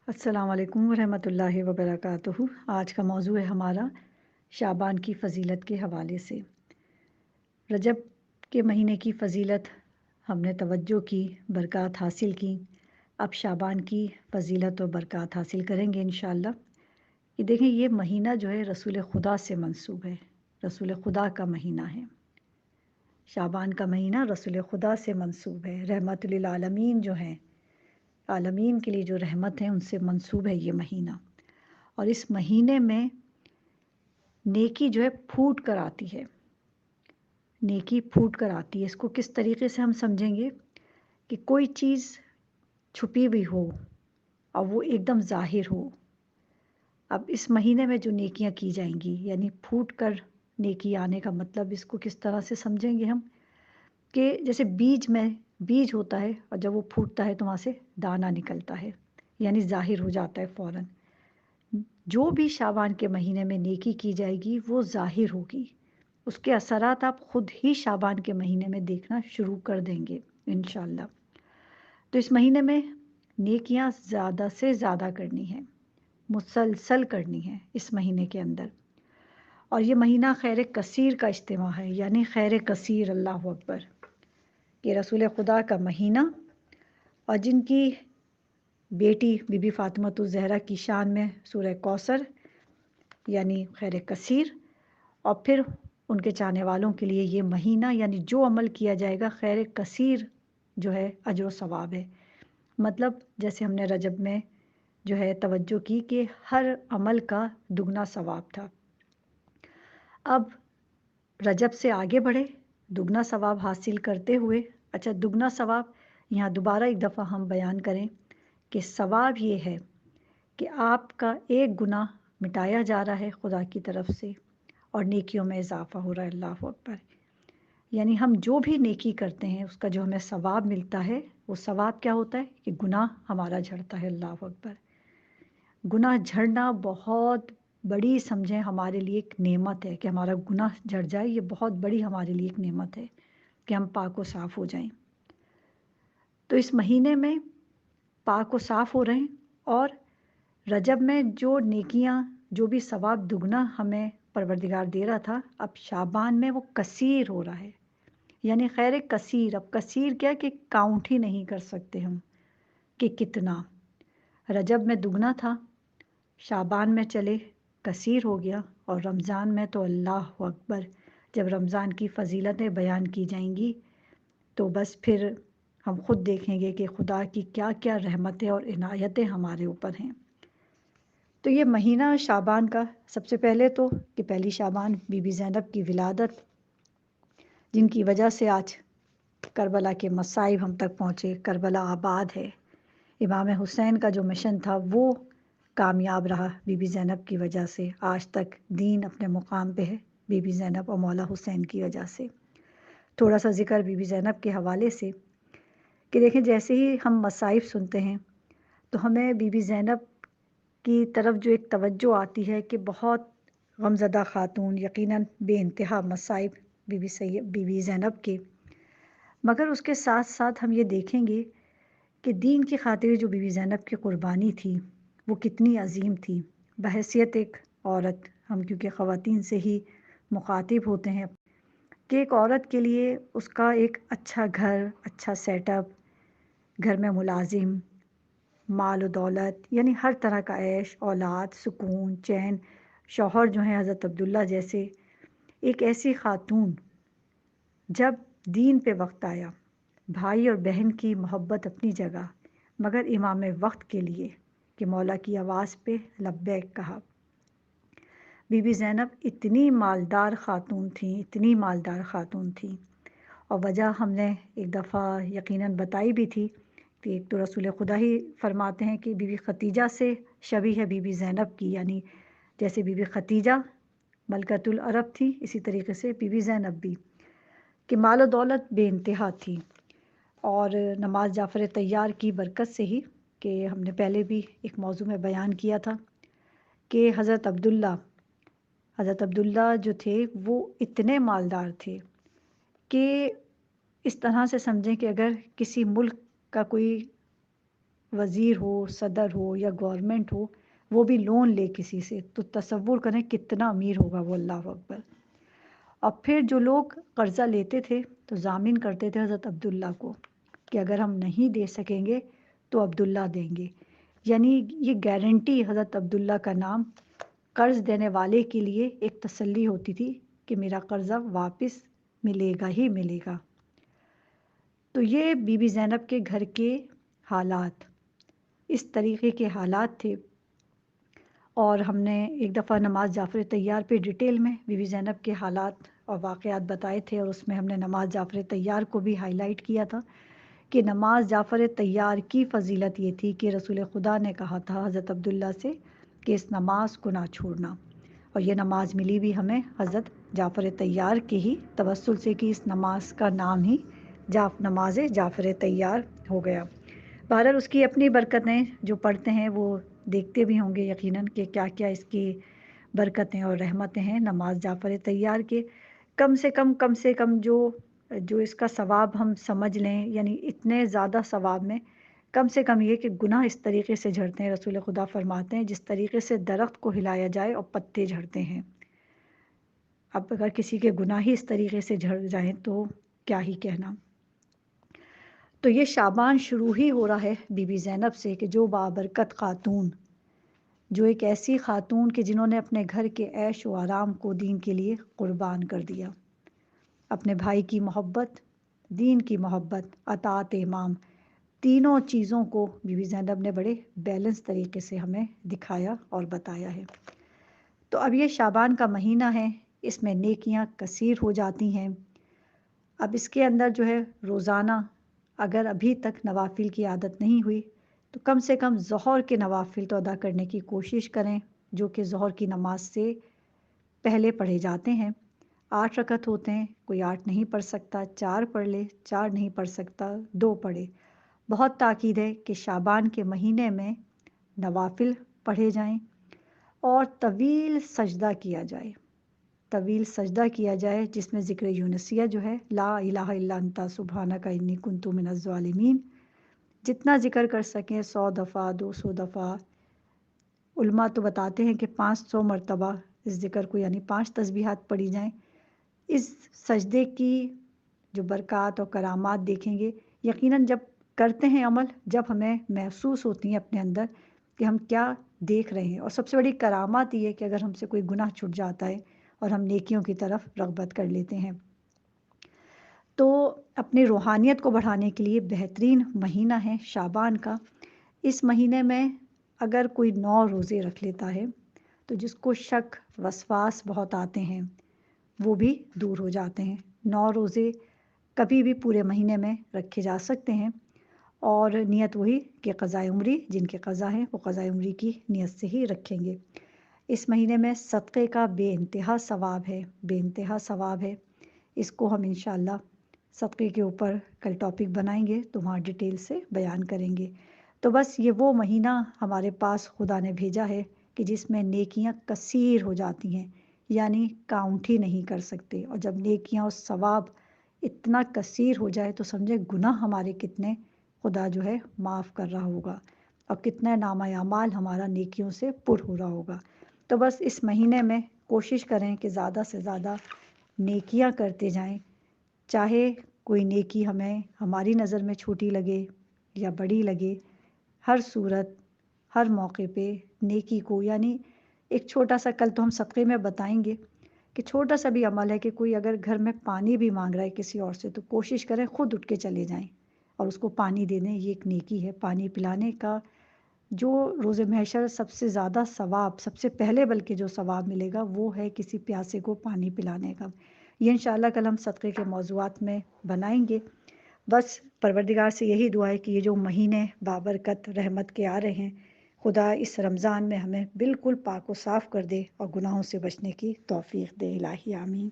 السلام علیکم ورحمۃ اللہ وبرکاتہ۔ آج کا موضوع ہے ہمارا شعبان کی فضیلت کے حوالے سے۔ رجب کے مہینے کی فضیلت ہم نے توجہ کی، برکات حاصل کی۔ اب شعبان کی فضیلت اور برکات حاصل کریں گے انشاءاللہ۔ یہ دیکھیں، یہ مہینہ جو ہے رسول خدا سے منسوب ہے، رسول خدا کا مہینہ ہے۔ شعبان کا مہینہ رسول خدا سے منسوب ہے، رحمت للعالمین جو ہیں، عالمین کے لیے جو رحمت ہیں، ان سے منسوب ہے یہ مہینہ۔ اور اس مہینے میں نیکی جو ہے پھوٹ کر آتی ہے، نیکی پھوٹ کر آتی ہے۔ اس کو کس طریقے سے ہم سمجھیں گے کہ کوئی چیز چھپی ہوئی ہو اور وہ ایک دم ظاہر ہو۔ اب اس مہینے میں جو نیکیاں کی جائیں گی، یعنی پھوٹ کر نیکی آنے کا مطلب اس کو کس طرح سے سمجھیں گے ہم، کہ جیسے بیج میں بیج ہوتا ہے اور جب وہ پھوٹتا ہے تو وہاں سے دانہ نکلتا ہے، یعنی ظاہر ہو جاتا ہے فوراً۔ جو بھی شعبان کے مہینے میں نیکی کی جائے گی وہ ظاہر ہوگی، اس کے اثرات آپ خود ہی شعبان کے مہینے میں دیکھنا شروع کر دیں گے انشاءاللہ۔ تو اس مہینے میں نیکیاں زیادہ سے زیادہ کرنی ہیں، مسلسل کرنی ہیں اس مہینے کے اندر۔ اور یہ مہینہ خیر کثیر کا اجتماع ہے، یعنی خیر کثیر، اللہ اکبر، کہ رسول خدا کا مہینہ اور جن کی بیٹی بی بی فاطمۃ الزہرا کی شان میں سورہ کوثر، یعنی خیر کثیر، اور پھر ان کے چاہنے والوں کے لیے یہ مہینہ، یعنی جو عمل کیا جائے گا خیر کثیر جو ہے اجر و ثواب ہے۔ مطلب جیسے ہم نے رجب میں جو ہے توجہ کی کہ ہر عمل کا دگنا ثواب تھا، اب رجب سے آگے بڑھے دگنا ثواب حاصل کرتے ہوئے۔ اچھا، دگنا ثواب یہاں دوبارہ ایک دفعہ ہم بیان کریں کہ ثواب یہ ہے کہ آپ کا ایک گناہ مٹایا جا رہا ہے خدا کی طرف سے اور نیکیوں میں اضافہ ہو رہا ہے، اللہ اکبر۔ یعنی ہم جو بھی نیکی کرتے ہیں اس کا جو ہمیں ثواب ملتا ہے، وہ ثواب کیا ہوتا ہے کہ گناہ ہمارا جھڑتا ہے، اللہ اکبر۔ گناہ جھڑنا بہت بڑی سمجھیں ہمارے لیے ایک نعمت ہے، کہ ہمارا گناہ جھڑ جائے، یہ بہت بڑی ہمارے لیے ایک نعمت ہے کہ ہم پاک و صاف ہو جائیں۔ تو اس مہینے میں پاک و صاف ہو رہے ہیں، اور رجب میں جو نیکیاں، جو بھی ثواب دگنا ہمیں پروردگار دے رہا تھا، اب شعبان میں وہ کثیر ہو رہا ہے، یعنی خیر کثیر۔ اب کثیر کیا کہ کاؤنٹ ہی نہیں کر سکتے ہم کہ کتنا۔ رجب میں دگنا تھا، شعبان میں چلے کثیر ہو گیا، اور رمضان میں تو اللہ اکبر، جب رمضان کی فضیلتیں بیان کی جائیں گی تو بس پھر ہم خود دیکھیں گے کہ خدا کی کیا کیا رحمتیں اور عنایتیں ہمارے اوپر ہیں۔ تو یہ مہینہ شعبان کا، سب سے پہلے تو کہ پہلی شعبان بی بی زینب کی ولادت، جن کی وجہ سے آج کربلا کے مصائب ہم تک پہنچے، کربلا آباد ہے۔ امام حسین کا جو مشن تھا وہ کامیاب رہا بی بی زینب کی وجہ سے، آج تک دین اپنے مقام پہ ہے بی بی زینب اور مولا حسین کی وجہ سے۔ تھوڑا سا ذکر بی بی زینب کے حوالے سے کہ دیکھیں، جیسے ہی ہم مصائب سنتے ہیں تو ہمیں بی بی زینب کی طرف جو ایک توجہ آتی ہے کہ بہت غمزدہ خاتون، یقیناً بے انتہا مصائب بی بی زینب کے، مگر اس کے ساتھ ساتھ ہم یہ دیکھیں گے کہ دین کی خاطر جو بی بی زینب کی قربانی تھی وہ کتنی عظیم تھی۔ بحیثیت ایک عورت، ہم کیونکہ خواتین سے ہی مخاطب ہوتے ہیں، کہ ایک عورت کے لیے اس کا ایک اچھا گھر، اچھا سیٹ اپ، گھر میں ملازم، مال و دولت، یعنی ہر طرح کا عیش، اولاد، سکون، چین، شوہر جو ہیں حضرت عبداللہ جیسے، ایک ایسی خاتون، جب دین پہ وقت آیا، بھائی اور بہن کی محبت اپنی جگہ، مگر امام وقت کے لیے کہ مولا کی آواز پہ لبیک کہا۔ بی بی زینب اتنی مالدار خاتون تھیں، اتنی مالدار خاتون تھیں، اور وجہ ہم نے ایک دفعہ یقیناً بتائی بھی تھی کہ ایک تو رسول خدا ہی فرماتے ہیں کہ بی بی ختیجہ سے شبیہ ہے بی بی زینب کی، یعنی جیسے بی بی ختیجہ ملکۃ العرب تھی، اسی طریقے سے بی بی زینب بھی، کہ مال و دولت بے انتہا تھی۔ اور نماز جعفر طیار کی برکت سے ہی، کہ ہم نے پہلے بھی ایک موضوع میں بیان کیا تھا کہ حضرت عبداللہ جو تھے وہ اتنے مالدار تھے کہ اس طرح سے سمجھیں کہ اگر کسی ملک کا کوئی وزیر ہو، صدر ہو یا گورنمنٹ ہو، وہ بھی لون لے کسی سے، تو تصور کریں کتنا امیر ہوگا وہ، اللہ اکبر۔ اور پھر جو لوگ قرضہ لیتے تھے تو ضامن کرتے تھے حضرت عبداللہ کو کہ اگر ہم نہیں دے سکیں گے تو عبداللہ دیں گے، یعنی یہ گارنٹی حضرت عبداللہ کا نام قرض دینے والے کے لیے ایک تسلی ہوتی تھی کہ میرا قرضہ واپس ملے گا ہی ملے گا۔ تو یہ بی بی زینب کے گھر کے حالات اس طریقے کے حالات تھے۔ اور ہم نے ایک دفعہ نماز جعفر طیار پہ ڈیٹیل میں بی بی زینب کے حالات اور واقعات بتائے تھے، اور اس میں ہم نے نماز جعفر طیار کو بھی ہائی لائٹ کیا تھا کہ نماز جعفر طیار کی فضیلت یہ تھی کہ رسول خدا نے کہا تھا حضرت عبداللہ سے کہ اس نماز کو نہ چھوڑنا، اور یہ نماز ملی بھی ہمیں حضرت جعفر طیار کے ہی توسل سے کہ اس نماز کا نام ہی نماز جعفر طیار ہو گیا۔ بہرحال اس کی اپنی برکتیں جو پڑھتے ہیں وہ دیکھتے بھی ہوں گے یقیناً کہ کیا کیا اس کی برکتیں اور رحمتیں ہیں نماز جعفر طیار کے۔ کم سے کم جو اس کا ثواب ہم سمجھ لیں، یعنی اتنے زیادہ ثواب میں کم سے کم یہ کہ گناہ اس طریقے سے جھڑتے ہیں، رسول خدا فرماتے ہیں جس طریقے سے درخت کو ہلایا جائے اور پتے جھڑتے ہیں۔ اب اگر کسی کے گناہ ہی اس طریقے سے جھڑ جائیں تو کیا ہی کہنا۔ تو یہ شعبان شروع ہی ہو رہا ہے بی بی زینب سے کہ جو بابرکت خاتون، جو ایک ایسی خاتون کہ جنہوں نے اپنے گھر کے عیش و آرام کو دین کے لیے قربان کر دیا، اپنے بھائی کی محبت، دین کی محبت، اطاعت امام، تینوں چیزوں کو بی بی زینب نے بڑے بیلنس طریقے سے ہمیں دکھایا اور بتایا ہے۔ تو اب یہ شعبان کا مہینہ ہے، اس میں نیکیاں کثیر ہو جاتی ہیں۔ اب اس کے اندر جو ہے روزانہ اگر ابھی تک نوافل کی عادت نہیں ہوئی تو کم سے کم ظہر کے نوافل تو ادا کرنے کی کوشش کریں، جو کہ ظہر کی نماز سے پہلے پڑھے جاتے ہیں۔ 8 رکعت ہوتے ہیں، کوئی 8 نہیں پڑھ سکتا 4 پڑھ لے، 4 نہیں پڑھ سکتا 2 پڑھے۔ بہت تاکید ہے کہ شعبان کے مہینے میں نوافل پڑھے جائیں اور طویل سجدہ کیا جائے، طویل سجدہ کیا جائے جس میں ذکر یونسیہ جو ہے لا الہ الا انت سبحانک انی کنت من الظالمین، جتنا ذکر کر سکیں 100 دفعہ 200 دفعہ۔ علماء تو بتاتے ہیں کہ 500 مرتبہ اس ذکر کو، یعنی 5 تسبیحات پڑھی جائیں۔ اس سجدے کی جو برکات اور کرامات دیکھیں گے یقیناً جب کرتے ہیں عمل، جب ہمیں محسوس ہوتی ہیں اپنے اندر کہ ہم کیا دیکھ رہے ہیں، اور سب سے بڑی کرامات یہ ہے کہ اگر ہم سے کوئی گناہ چھٹ جاتا ہے اور ہم نیکیوں کی طرف رغبت کر لیتے ہیں۔ تو اپنی روحانیت کو بڑھانے کے لیے بہترین مہینہ ہے شعبان کا۔ اس مہینے میں اگر کوئی 9 روزے رکھ لیتا ہے تو جس کو شک وسواس بہت آتے ہیں وہ بھی دور ہو جاتے ہیں۔ 9 روزے کبھی بھی پورے مہینے میں رکھے جا سکتے ہیں، اور نیت وہی کہ قضائے عمری، جن کے قضا ہیں وہ قضائے عمری کی نیت سے ہی رکھیں گے۔ اس مہینے میں صدقے کا بے انتہا ثواب ہے، بے انتہا ثواب ہے۔ اس کو ہم انشاءاللہ صدقے کے اوپر کل ٹاپک بنائیں گے تو وہاں ڈیٹیل سے بیان کریں گے۔ تو بس یہ وہ مہینہ ہمارے پاس خدا نے بھیجا ہے کہ جس میں نیکیاں کثیر ہو جاتی ہیں، یعنی کاؤنٹ ہی نہیں کر سکتے، اور جب نیکیاں اور ثواب اتنا کثیر ہو جائے تو سمجھے گناہ ہمارے کتنے خدا جو ہے معاف کر رہا ہوگا، اور کتنا نامہ اعمال ہمارا نیکیوں سے پر ہو رہا ہوگا۔ تو بس اس مہینے میں کوشش کریں کہ زیادہ سے زیادہ نیکیاں کرتے جائیں، چاہے کوئی نیکی ہمیں ہماری نظر میں چھوٹی لگے یا بڑی لگے، ہر صورت ہر موقع پہ نیکی کو، یعنی ایک چھوٹا سا، کل تو ہم صدقے میں بتائیں گے کہ چھوٹا سا بھی عمل ہے کہ کوئی اگر گھر میں پانی بھی مانگ رہا ہے کسی اور سے تو کوشش کریں خود اٹھ کے چلے جائیں اور اس کو پانی دے دیں، یہ ایک نیکی ہے۔ پانی پلانے کا جو روز محشر سب سے زیادہ ثواب، سب سے پہلے بلکہ جو ثواب ملے گا وہ ہے کسی پیاسے کو پانی پلانے کا۔ یہ انشاءاللہ کل ہم صدقے کے موضوعات میں بنائیں گے۔ بس پروردگار سے یہی دعا ہے کہ یہ جو مہینے بابرکت رحمت کے آ رہے ہیں، خدا اس رمضان میں ہمیں بالکل پاک و صاف کر دے اور گناہوں سے بچنے کی توفیق دے، الہی آمین۔